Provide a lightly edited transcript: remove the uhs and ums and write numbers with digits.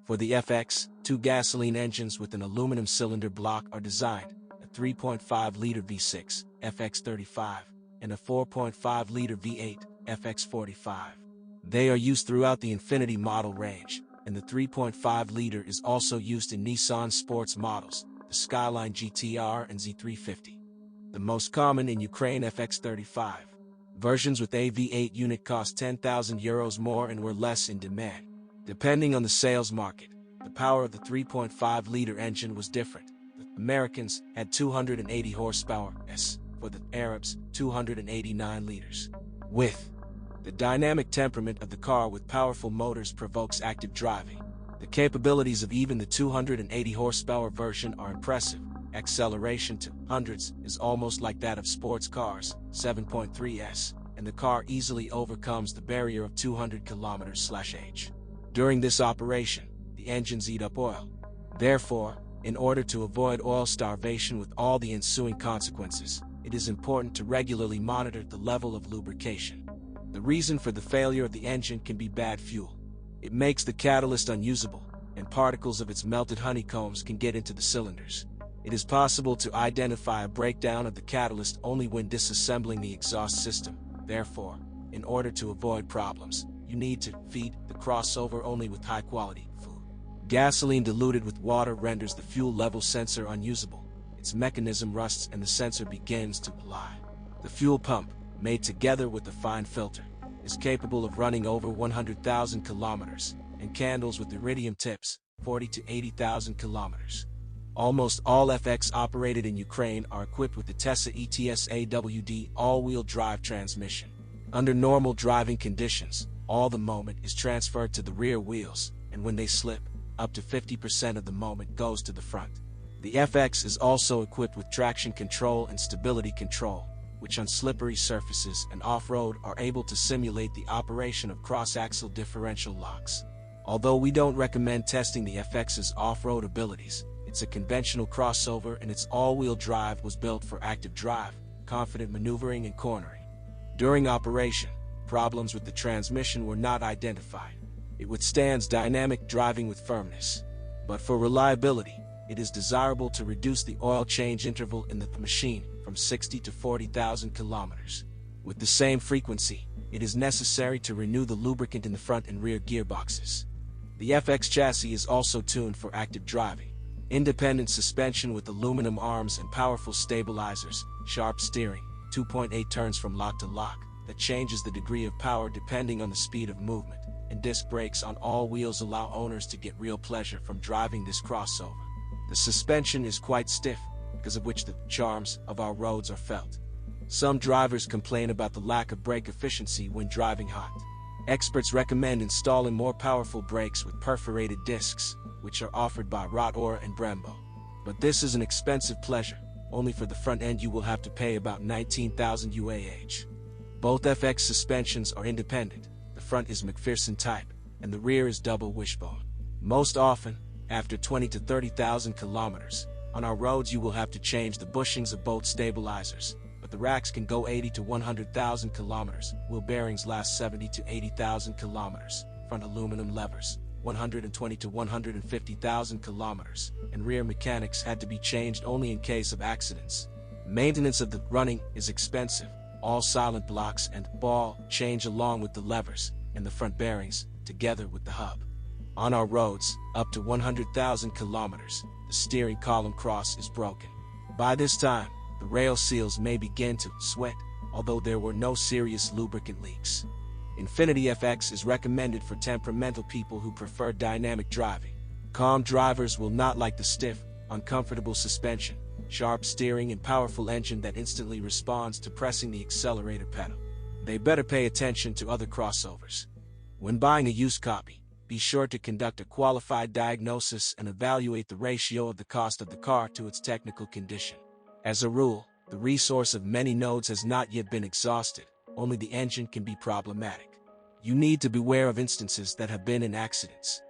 For the FX, two gasoline engines with an aluminum cylinder block are designed, a 3.5-liter V6, FX35, and a 4.5-liter V8, FX45. They are used throughout the Infiniti model range, and the 3.5-liter is also used in Nissan sports models, the Skyline GTR and Z350. The most common in Ukraine FX35. Versions with a V8 unit cost €10,000 more and were less in demand. Depending on the sales market, the power of the 3.5-liter engine was different. The Americans had 280 horsepower, for the Arabs, 289 liters. With the dynamic temperament of the car with powerful motors provokes active driving. The capabilities of even the 280 horsepower version are impressive. Acceleration to hundreds is almost like that of sports cars, 7.3s, and the car easily overcomes the barrier of 200 km/h. During this operation, the engines eat up oil. Therefore, in order to avoid oil starvation with all the ensuing consequences, it is important to regularly monitor the level of lubrication. The reason for the failure of the engine can be bad fuel. It makes the catalyst unusable, and particles of its melted honeycombs can get into the cylinders. It is possible to identify a breakdown of the catalyst only when disassembling the exhaust system. Therefore, in order to avoid problems, you need to feed the crossover only with high-quality food. Gasoline diluted with water renders the fuel level sensor unusable. Its mechanism rusts and the sensor begins to lie. The fuel pump, made together with a fine filter, is capable of running over 100,000 kilometers, and candles with iridium tips, 40 to 80,000 kilometers. Almost all FX operated in Ukraine are equipped with the Tesla ETS AWD all-wheel drive transmission. Under normal driving conditions, all the moment is transferred to the rear wheels, and when they slip, up to 50% of the moment goes to the front. The FX is also equipped with traction control and stability control, which on slippery surfaces and off-road are able to simulate the operation of cross-axle differential locks. Although we don't recommend testing the FX's off-road abilities, it's a conventional crossover and its all-wheel drive was built for active drive, confident maneuvering and cornering. During operation, problems with the transmission were not identified. It withstands dynamic driving with firmness. But for reliability, it is desirable to reduce the oil change interval in the machine from 60 to 40,000 kilometers. With the same frequency, it is necessary to renew the lubricant in the front and rear gearboxes. The FX chassis is also tuned for active driving. Independent suspension with aluminum arms and powerful stabilizers, sharp steering, 2.8 turns from lock to lock, that changes the degree of power depending on the speed of movement, and disc brakes on all wheels allow owners to get real pleasure from driving this crossover. The suspension is quite stiff, because of which the charms of our roads are felt. Some drivers complain about the lack of brake efficiency when driving hot. Experts recommend installing more powerful brakes with perforated discs, which are offered by Rotor and Brembo. But this is an expensive pleasure. Only for the front end you will have to pay about 19,000 UAH. Both FX suspensions are independent. The front is McPherson type, and the rear is double wishbone. Most often, after 20 to 30,000 kilometers, on our roads you will have to change the bushings of both stabilizers, but the racks can go 80 to 100,000 kilometers, wheel bearings last 70 to 80,000 kilometers, front aluminum levers, 120 to 150,000 kilometers, and rear mechanics had to be changed only in case of accidents. Maintenance of the running is expensive. All silent blocks and ball change along with the levers, and the front bearings, together with the hub. On our roads, up to 100,000 kilometers, the steering column cross is broken. By this time, the rail seals may begin to sweat, although there were no serious lubricant leaks. Infiniti FX is recommended for temperamental people who prefer dynamic driving. Calm drivers will not like the stiff, uncomfortable suspension, sharp steering and powerful engine that instantly responds to pressing the accelerator pedal. They better pay attention to other crossovers. When buying a used copy, be sure to conduct a qualified diagnosis and evaluate the ratio of the cost of the car to its technical condition. As a rule, the resource of many nodes has not yet been exhausted. Only the engine can be problematic. You need to beware of instances that have been in accidents.